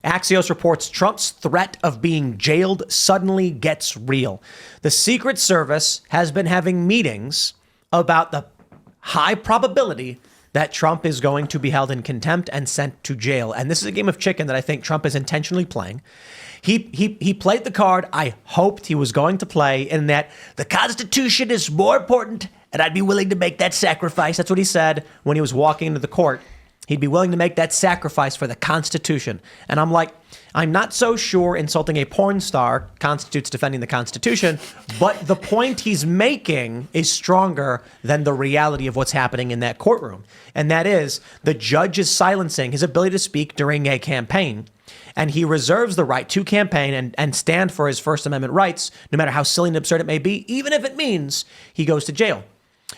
Axios reports Trump's threat of being jailed suddenly gets real. The Secret Service has been having meetings about the high probability that Trump is going to be held in contempt and sent to jail. And this is a game of chicken that I think Trump is intentionally playing. He played the card I hoped he was going to play, in that the Constitution is more important and I'd be willing to make that sacrifice. That's what he said when he was walking into the court. He'd be willing to make that sacrifice for the Constitution. And I'm like, I'm not so sure insulting a porn star constitutes defending the Constitution, but the point he's making is stronger than the reality of what's happening in that courtroom. And that is, the judge is silencing his ability to speak during a campaign, and he reserves the right to campaign and stand for his First Amendment rights, no matter how silly and absurd it may be, even if it means he goes to jail.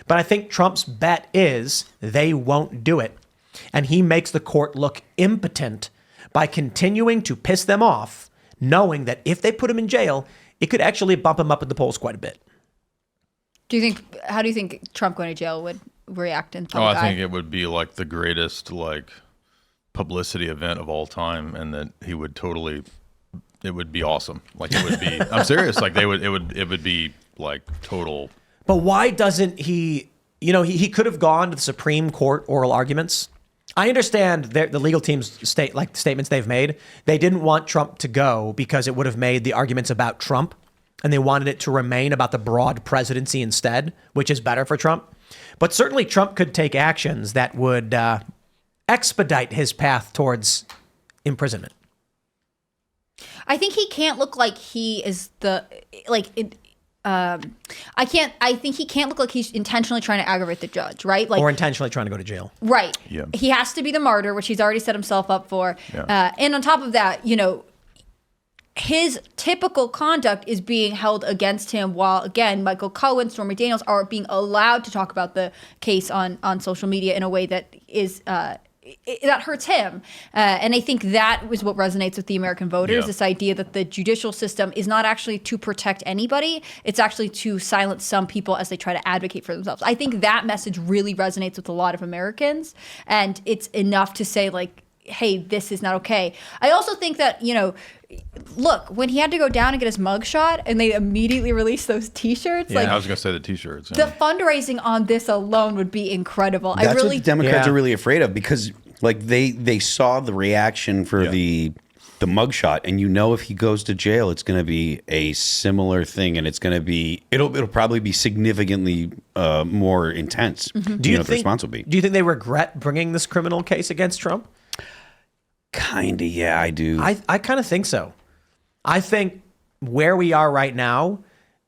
But I think Trump's bet is they won't do it. And he makes the court look impotent by continuing to piss them off, knowing that if they put him in jail, it could actually bump him up in the polls quite a bit. How do you think Trump going to jail would react in public I think it would be like the greatest publicity event of all time, and that he would it would be awesome. Like, it would be, I'm serious. Like, it would be like total. But why doesn't he, he could have gone to the Supreme Court oral arguments. I understand the legal team's statements they've made. They didn't want Trump to go because it would have made the arguments about Trump, and they wanted it to remain about the broad presidency instead, which is better for Trump. But certainly Trump could take actions that would expedite his path towards imprisonment. I think he can't look like he is I think he can't look like he's intentionally trying to aggravate the judge, right? Or intentionally trying to go to jail. Right. Yeah. He has to be the martyr, which he's already set himself up for. Yeah. And on top of that, his typical conduct is being held against him while, again, Michael Cohen, Stormy Daniels are being allowed to talk about the case on social media in a way that is that hurts him. And I think that was what resonates with the American voters, this idea that the judicial system is not actually to protect anybody. It's actually to silence some people as they try to advocate for themselves. I think that message really resonates with a lot of Americans. And it's enough to say, like, hey, this is not okay. I also think that, look, when he had to go down and get his mugshot and they immediately released those T-shirts. I was going to say the T-shirts. The fundraising on this alone would be incredible. That's what the Democrats are really afraid of, because they saw the reaction for the mugshot, and if he goes to jail, it's going to be a similar thing, and it's going to be it'll probably be significantly more intense. Mm-hmm. The response will be. Do you think they regret bringing this criminal case against Trump? Kinda, yeah, I do. I kind of think so. I think where we are right now,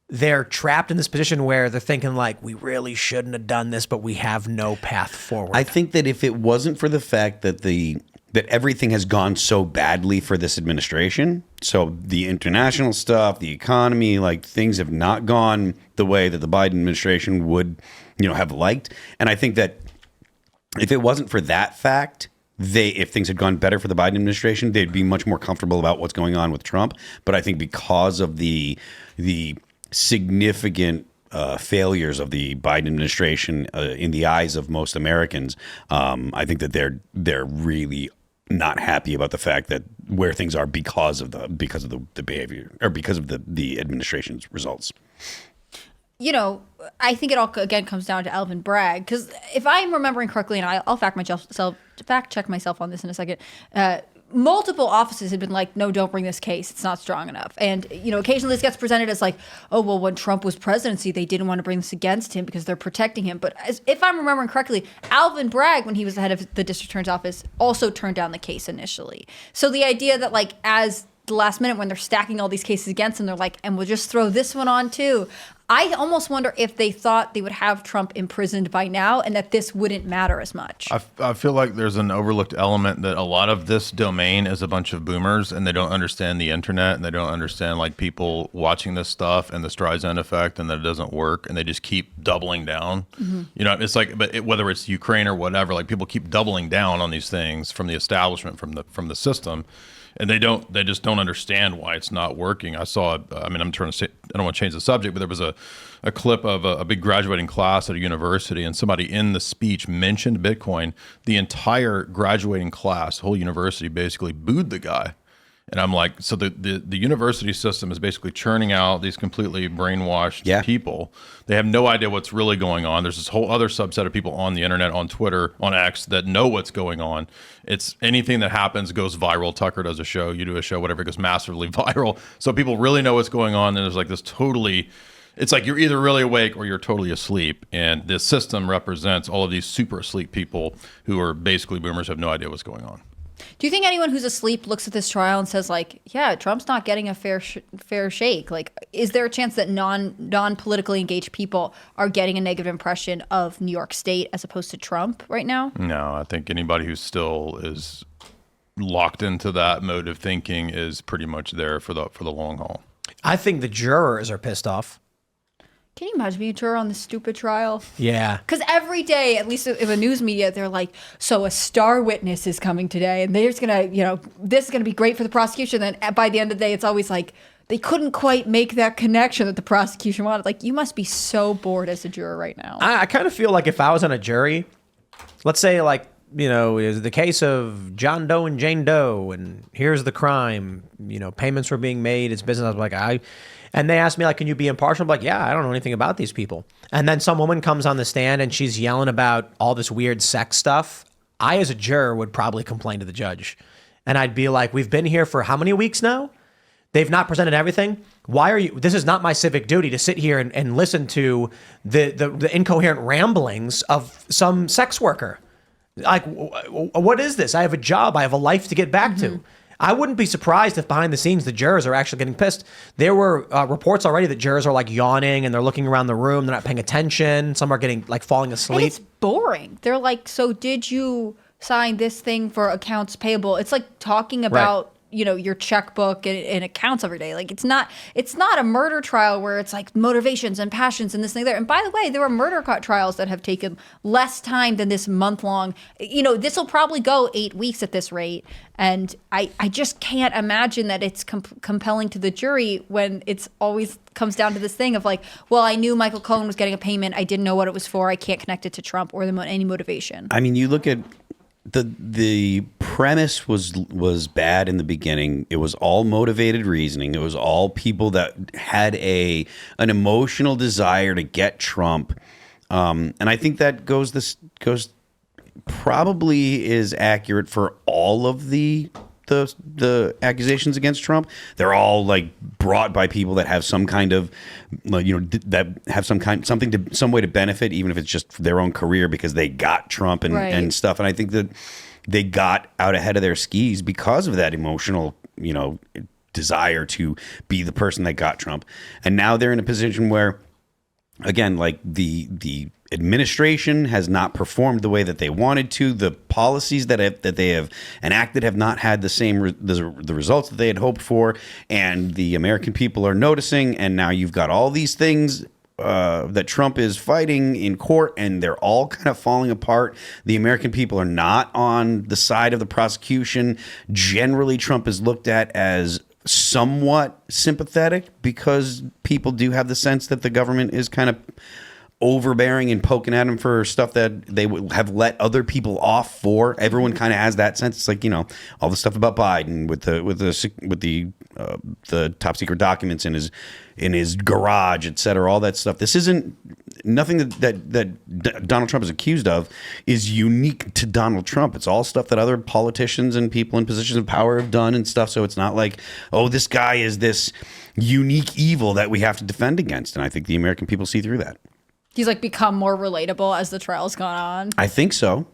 they're trapped in this position where they're thinking like, we really shouldn't have done this, but we have no path forward. I think that if it wasn't for the fact that that everything has gone so badly for this administration, so the international stuff, the economy, things have not gone the way that the Biden administration would, have liked. And I think that if it wasn't for that fact, if things had gone better for the Biden administration, they'd be much more comfortable about what's going on with Trump. But I think because of the significant failures of the Biden administration in the eyes of most Americans, I think that they're really not happy about the fact that where things are because of the behavior, or because of the administration's results. I think it all, again, comes down to Alvin Bragg, because if I'm remembering correctly, and I'll fact check myself on this in a second, multiple offices had been like, no, don't bring this case. It's not strong enough. And, occasionally this gets presented as like, oh, well, when Trump was presidency, they didn't want to bring this against him because they're protecting him. But if I'm remembering correctly, Alvin Bragg, when he was the head of the district attorney's office, also turned down the case initially. So the idea that as the last minute when they're stacking all these cases against him, they're like, and we'll just throw this one on too. I almost wonder if they thought they would have Trump imprisoned by now and that this wouldn't matter as much. I feel like there's an overlooked element that a lot of this domain is a bunch of boomers, and they don't understand the internet, and they don't understand people watching this stuff and the Streisand effect, and that it doesn't work, and they just keep doubling down. Mm-hmm. It's like, whether it's Ukraine or whatever, people keep doubling down on these things from the establishment, from the system. And they just don't understand why it's not working. I saw, I'm trying to say, I don't want to change the subject, but there was a clip of a big graduating class at a university, and somebody in the speech mentioned Bitcoin. The entire graduating class, the whole university, basically booed the guy. And I'm like, so the university system is basically churning out these completely brainwashed people. They have no idea what's really going on. There's this whole other subset of people on the internet, on Twitter, on X, that know what's going on. It's anything that happens goes viral. Tucker does a show, you do a show, whatever, it goes massively viral. So people really know what's going on. And there's like this totally, it's like you're either really awake or you're totally asleep. And this system represents all of these super asleep people who are basically boomers, have no idea what's going on. Do you think anyone who's asleep looks at this trial and says, like, yeah, Trump's not getting a fair shake? Like, is there a chance that non-politically engaged people are getting a negative impression of New York State as opposed to Trump right now? No, I think anybody who still is locked into that mode of thinking is pretty much there for the long haul. I think the jurors are pissed off. Can you imagine being a juror on this stupid trial? Yeah. Because every day, at least in the news media, they're like, so a star witness is coming today, and they're just going to, this is going to be great for the prosecution. Then by the end of the day, it's always like, they couldn't quite make that connection that the prosecution wanted. Like, you must be so bored as a juror right now. I kind of feel like if I was on a jury, let's say like, is the case of John Doe and Jane Doe, and here's the crime, payments were being made, it's business. I was like, and they asked me, like, can you be impartial? I'm like, yeah, I don't know anything about these people. And then some woman comes on the stand and she's yelling about all this weird sex stuff. I, as a juror, would probably complain to the judge. And I'd be like, we've been here for how many weeks now? They've not presented everything. Why are you, this is not my civic duty to sit here and listen to the incoherent ramblings of some sex worker. Like, what is this? I have a job. I have a life to get back to. I wouldn't be surprised if behind the scenes the jurors are actually getting pissed. There were reports already that jurors are like yawning and they're looking around the room. They're not paying attention. Some are getting like falling asleep. And it's boring. They're like, so did you sign this thing for accounts payable? It's like talking about your checkbook and accounts every day. Like, it's not a murder trial where it's like motivations and passions and this thing there. And by the way, there were murder trials that have taken less time than this month long. This will probably go 8 weeks at this rate. And I just can't imagine that it's compelling to the jury when it's always comes down to this thing of like, well, I knew Michael Cohen was getting a payment. I didn't know what it was for. I can't connect it to Trump or any motivation. I mean, you look at the premise was bad in the beginning. It was all motivated reasoning. It was all people that had an emotional desire to get Trump, and I think that goes probably is accurate for all of the accusations against Trump. They're all like brought by people that have some kind of, that have some way to benefit, even if it's just their own career because they got Trump and stuff. And I think that they got out ahead of their skis because of that emotional, desire to be the person that got Trump. And now they're in a position where, again, like the administration has not performed the way that they wanted to. The policies that they have enacted have not had the same the results that they had hoped for, and the American people are noticing. And now you've got all these things that Trump is fighting in court, and they're all kind of falling apart. The American people are not on the side of the prosecution. Generally, Trump is looked at as somewhat sympathetic because people do have the sense that the government is kind of overbearing and poking at him for stuff that they would have let other people off for. Everyone kind of has that sense. It's like, all the stuff about Biden with the top secret documents in his garage, et cetera, all that stuff. This isn't nothing that Donald Trump is accused of is unique to Donald Trump. It's all stuff that other politicians and people in positions of power have done and stuff. So it's not like, oh, this guy is this unique evil that we have to defend against. And I think the American people see through that. He's like become more relatable as the trial's gone on. I think so.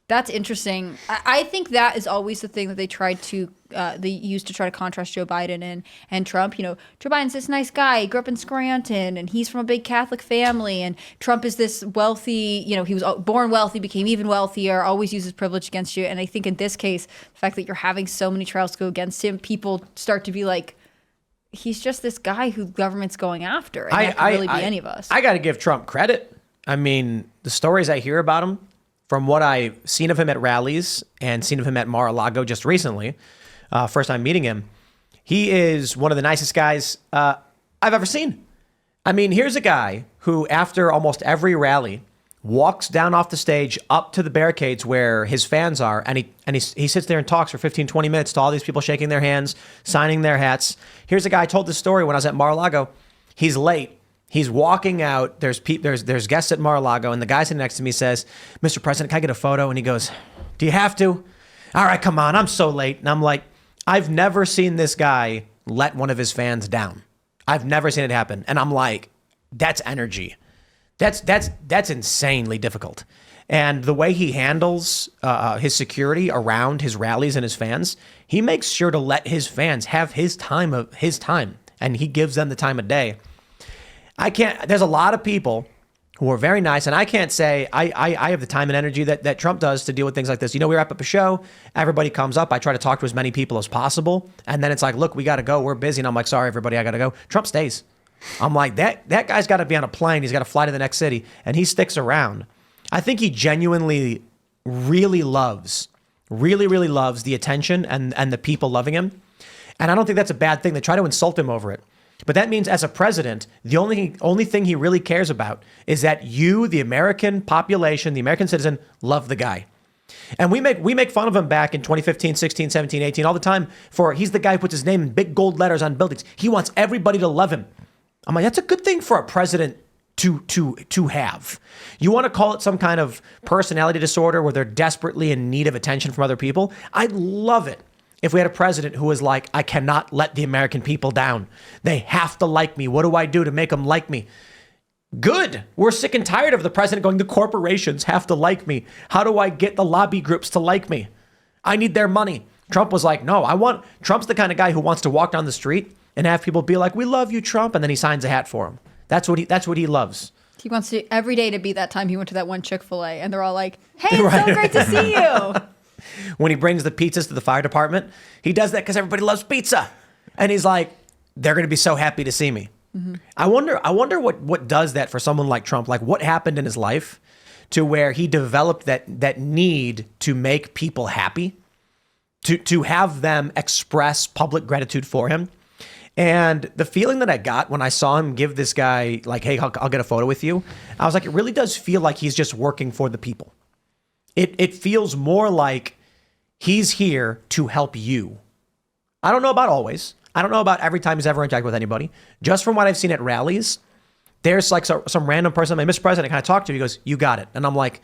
That's interesting. I think that is always the thing that they used to try to contrast Joe Biden and Trump. Joe Biden's this nice guy. He grew up in Scranton, and he's from a big Catholic family. And Trump is this wealthy, he was born wealthy, became even wealthier, always uses privilege against you. And I think in this case, the fact that you're having so many trials go against him, people start to be like, he's just this guy who government's going after. And that could really be any of us. I got to give Trump credit. I mean, the stories I hear about him, from what I've seen of him at rallies and seen of him at Mar-a-Lago just recently, first time meeting him, he is one of the nicest guys I've ever seen. I mean, here's a guy who, after almost every rally, walks down off the stage up to the barricades where his fans are, and he sits there and talks for 15, 20 minutes to all these people, shaking their hands, signing their hats. Here's a guy, I told this story when I was at Mar-a-Lago. He's late. He's walking out. There's guests at Mar-a-Lago, and the guy sitting next to me says, "Mr. President, can I get a photo?" And he goes, "Do you have to?" "All right, come on, I'm so late." And I'm like, I've never seen this guy let one of his fans down. I've never seen it happen. And I'm like, that's energy. That's insanely difficult. And the way he handles his security around his rallies and his fans, he makes sure to let his fans have his time, and he gives them the time of day. There's a lot of people who are very nice, and I can't say I have the time and energy that Trump does to deal with things like this. We wrap up a show, everybody comes up, I try to talk to as many people as possible, and then it's like, look, we got to go, we're busy, and I'm like, sorry, everybody, I got to go. Trump stays. I'm like, that guy's got to be on a plane, he's got to fly to the next city, and he sticks around. I think he genuinely really loves the attention and the people loving him, and I don't think that's a bad thing. They try to insult him over it. But that means as a president, the only thing he really cares about is that you, the American population, the American citizen, love the guy. And we make fun of him back in 2015, 16, 17, 18, all the time for he's the guy who puts his name in big gold letters on buildings. He wants everybody to love him. I'm like, that's a good thing for a president to have. You want to call it some kind of personality disorder where they're desperately in need of attention from other people? I'd love it if we had a president who was like, I cannot let the American people down. They have to like me. What do I do to make them like me? Good. We're sick and tired of the president going, the corporations have to like me. How do I get the lobby groups to like me? I need their money. Trump was like, no, Trump's the kind of guy who wants to walk down the street and have people be like, we love you, Trump. And then he signs a hat for him. That's what he loves. He wants to every day to be that time he went to that one Chick-fil-A and they're all like, hey, it's so great to see you. When he brings the pizzas to the fire department, he does that because everybody loves pizza. And he's like, they're going to be so happy to see me. Mm-hmm. I wonder what does that for someone like Trump? Like what happened in his life to where he developed that need to make people happy, to have them express public gratitude for him. And the feeling that I got when I saw him give this guy like, hey, I'll get a photo with you. I was like, it really does feel like he's just working for the people. It feels more like he's here to help you. I don't know about always. I don't know about every time he's ever interacted with anybody. Just from what I've seen at rallies, there's like some random person, like Mr. President, kind of talk to. He goes, you got it. And I'm like,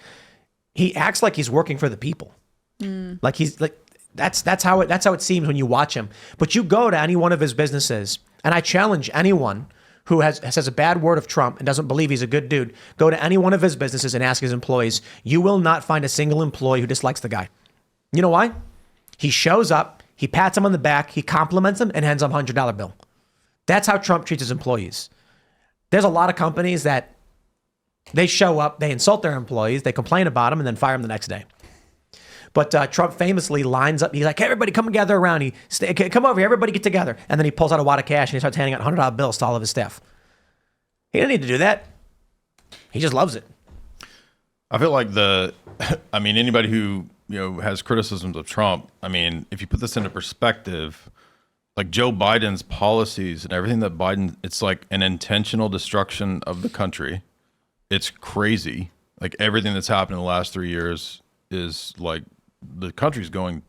he acts like he's working for the people. Like he's like, that's how it seems when you watch him. But you go to any one of his businesses, and I challenge anyone who says a bad word of Trump and doesn't believe he's a good dude, go to any one of his businesses and ask his employees. You will not find a single employee who dislikes the guy. You know why? He shows up, he pats him on the back, he compliments him, and hands him a $100 bill. That's how Trump treats his employees. There's a lot of companies that they show up, they insult their employees, they complain about them, and then fire them the next day. But Trump famously lines up. He's like, hey, everybody come and gather around. Come over here. Everybody get together. And then he pulls out a wad of cash and he starts handing out $100 bills to all of his staff. He didn't need to do that. He just loves it. I feel like anybody who has criticisms of Trump, if you put this into perspective, like Joe Biden's policies and everything that Biden, it's like an intentional destruction of the country. It's crazy. Like everything that's happened in the last 3 years is like, the country's going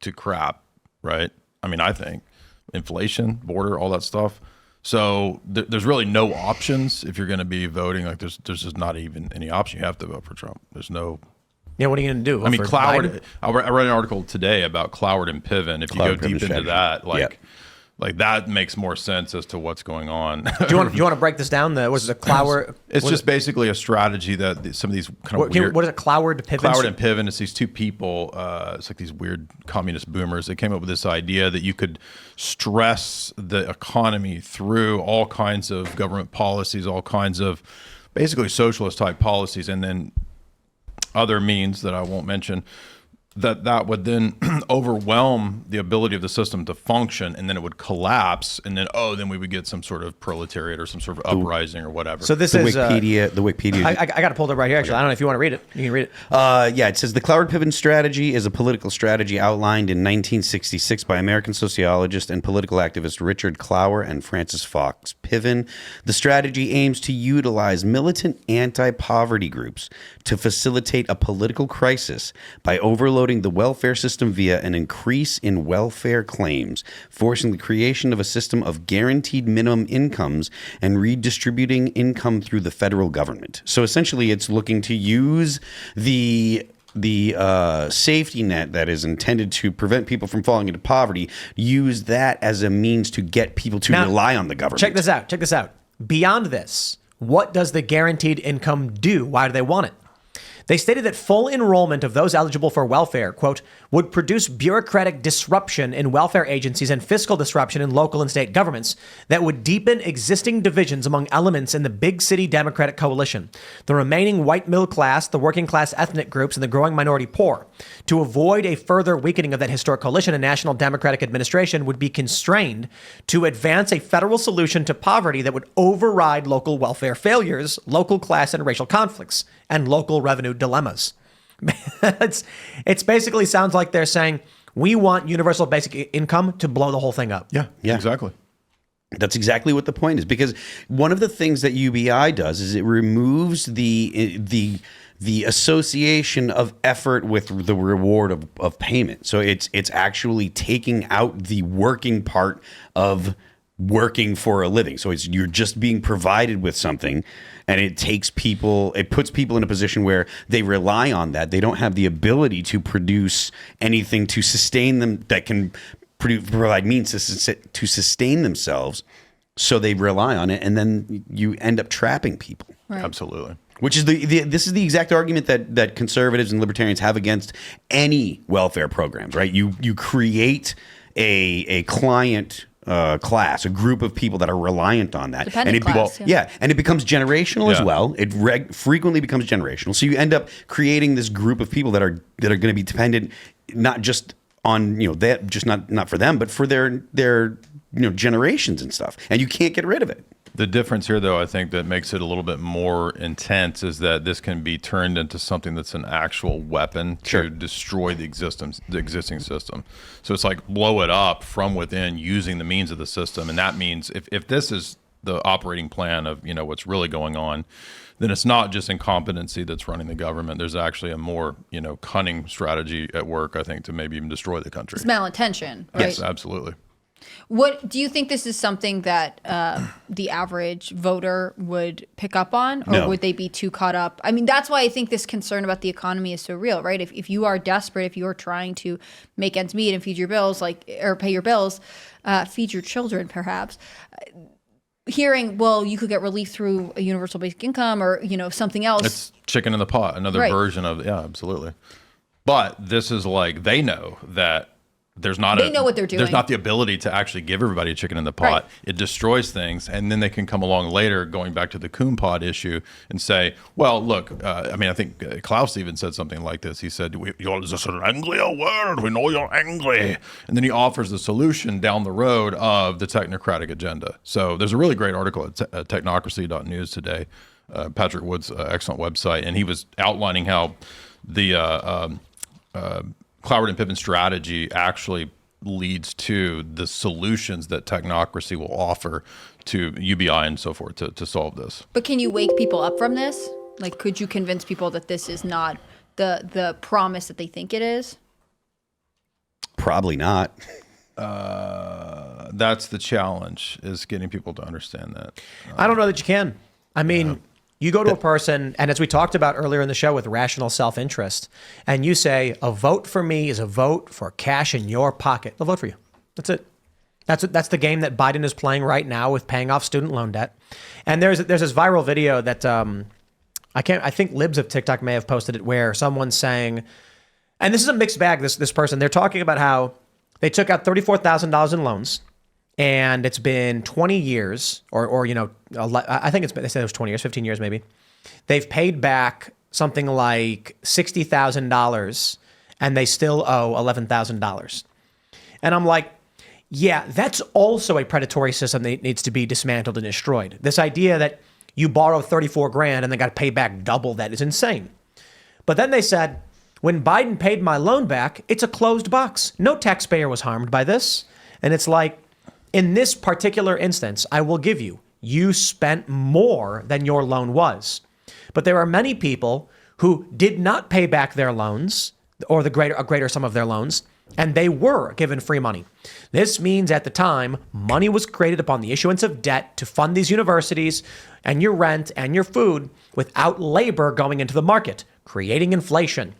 to crap, right? I think inflation, border, all that stuff. So there's really no options if you're going to be voting. Like there's just not even any option. You have to vote for Trump. There's no. Yeah, what are you going to do? Cloward. I read an article today about Cloward and Piven. If you go deep into that, like that makes more sense as to what's going on. Do you want to break this down? Was it a Cloward? It's just basically a strategy that some of these kind of weird. What is it? Cloward, Piven? Cloward and Piven. It's these two people. It's like these weird communist boomers. They came up with this idea that you could stress the economy through all kinds of government policies, all kinds of basically socialist type policies, and then other means that I won't mention. that would then overwhelm the ability of the system to function, and then it would collapse, and then we would get some sort of proletariat or some sort of uprising or whatever. So this The is Wikipedia. I got it pulled up right here. Actually, I don't know if you want to read it. You can read it. Yeah, it says the Clow Piven strategy is a political strategy outlined in 1966 by American sociologist and political activist Richard Clower and Francis Fox Piven. The strategy aims to utilize militant anti-poverty groups to facilitate a political crisis by overloading the welfare system via an increase in welfare claims, forcing the creation of a system of guaranteed minimum incomes and redistributing income through the federal government. So essentially, it's looking to use the safety net that is intended to prevent people from falling into poverty, use that as a means to get people to rely on the government. Check this out. Beyond this, what does the guaranteed income do? Why do they want it? They stated that full enrollment of those eligible for welfare, quote, would produce bureaucratic disruption in welfare agencies and fiscal disruption in local and state governments that would deepen existing divisions among elements in the big city Democratic coalition, the remaining white middle class, the working class ethnic groups, and the growing minority poor. To avoid a further weakening of that historic coalition, a national Democratic administration would be constrained to advance a federal solution to poverty that would override local welfare failures, local class and racial conflicts, and local revenue dilemmas. It's basically sounds like they're saying we want universal basic income to blow the whole thing up. Yeah, exactly. That's exactly what the point is, because one of the things that UBI does is it removes the association of effort with the reward of payment. So it's actually taking out the working part of working for a living. So you're just being provided with something, and it puts people in a position where they rely on that. They don't have the ability to produce anything to sustain them that can provide means to sustain themselves. So they rely on it, and then you end up trapping people. Right. Absolutely. Which is this is the exact argument that conservatives and libertarians have against any welfare programs, right? You create a client class, a group of people that are reliant on that, Dependent and class, and it becomes generational as Yeah. well. It frequently becomes generational. So you end up creating this group of people that are going to be dependent not just on that, just not for them, but for their generations and stuff, and you can't get rid of it. The difference here, though, I think that makes it a little bit more intense is that this can be turned into something that's an actual weapon to destroy the existing system. So it's like blow it up from within using the means of the system. And that means if this is the operating plan of what's really going on, then it's not just incompetency that's running the government. There's actually a more cunning strategy at work, I think, to maybe even destroy the country. It's malintention, right? Yes, absolutely. What do you think this is something that the average voter would pick up on, or No. would they be too caught up? I mean, that's why I think this concern about the economy is so real, right? If you are desperate, if you are trying to make ends meet and feed your bills, or pay your bills, feed your children, perhaps. Hearing, well, you could get relief through a universal basic income or something else. It's chicken in the pot, another Right. version of absolutely. But this is like they know that there's not They know what they're doing. There's not the ability to actually give everybody a chicken in the pot. Right. It destroys things, and then they can come along later, going back to the coon pod issue, and say, "Well, look, I think Klaus even said something like this. He said, "You're just an angry world. We know you're angry," and then he offers the solution down the road of the technocratic agenda. So there's a really great article at technocracy.news today. Patrick Wood's excellent website, and he was outlining how the Cloward and Piven strategy actually leads to the solutions that technocracy will offer to UBI and so forth to solve this. But can you wake people up from this? Like, could you convince people that this is not the promise that they think it is? Probably not. That's the challenge, is getting people to understand that. I don't know that you can. I mean, you go to a person, and as we talked about earlier in the show with rational self-interest, and you say, a vote for me is a vote for cash in your pocket. They'll vote for you. That's it. That's the game that Biden is playing right now with paying off student loan debt. And there's this viral video that I think libs of TikTok may have posted it, where someone's saying, and this is a mixed bag, this person, they're talking about how they took out $34,000 in loans. And it's been 20 years, or I think they said it was 20 years, 15 years maybe. They've paid back something like $60,000, and they still owe $11,000. And I'm like, yeah, that's also a predatory system that needs to be dismantled and destroyed. This idea that you borrow 34 grand and then got to pay back double that is insane. But then they said, when Biden paid my loan back, it's a closed box. No taxpayer was harmed by this. And it's like, in this particular instance, I will give you spent more than your loan was. But there are many people who did not pay back their loans or a greater sum of their loans, and they were given free money. This means at the time, money was created upon the issuance of debt to fund these universities and your rent and your food without labor going into the market, creating inflation,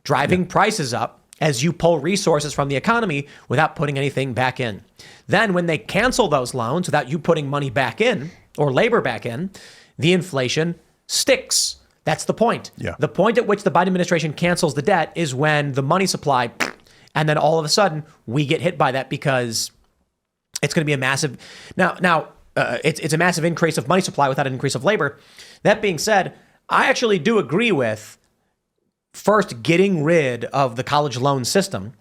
driving prices up as you pull resources from the economy without putting anything back in. Then when they cancel those loans without you putting money back in or labor back in, the inflation sticks. That's the point. Yeah. The point at which the Biden administration cancels the debt is when the money supply, and then all of a sudden we get hit by that because it's going to be a massive, it's a massive increase of money supply without an increase of labor. That being said, I actually do agree with first getting rid of the college loan system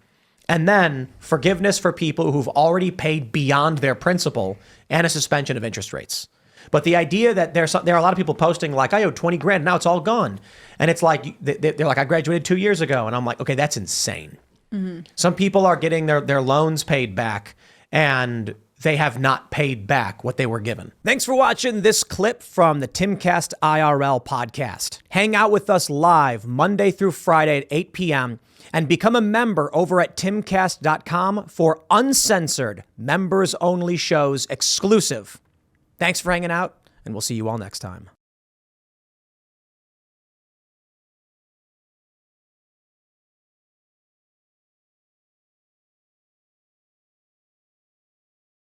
and then forgiveness for people who've already paid beyond their principal and a suspension of interest rates. But the idea that there are a lot of people posting like, I owe 20 grand, now it's all gone. And it's like, they're like, I graduated 2 years ago. And I'm like, okay, that's insane. Mm-hmm. Some people are getting their loans paid back and they have not paid back what they were given. Thanks for watching this clip from the Timcast IRL podcast. Hang out with us live Monday through Friday at 8 p.m. and become a member over at timcast.com for uncensored, members-only shows exclusive. Thanks for hanging out, and we'll see you all next time.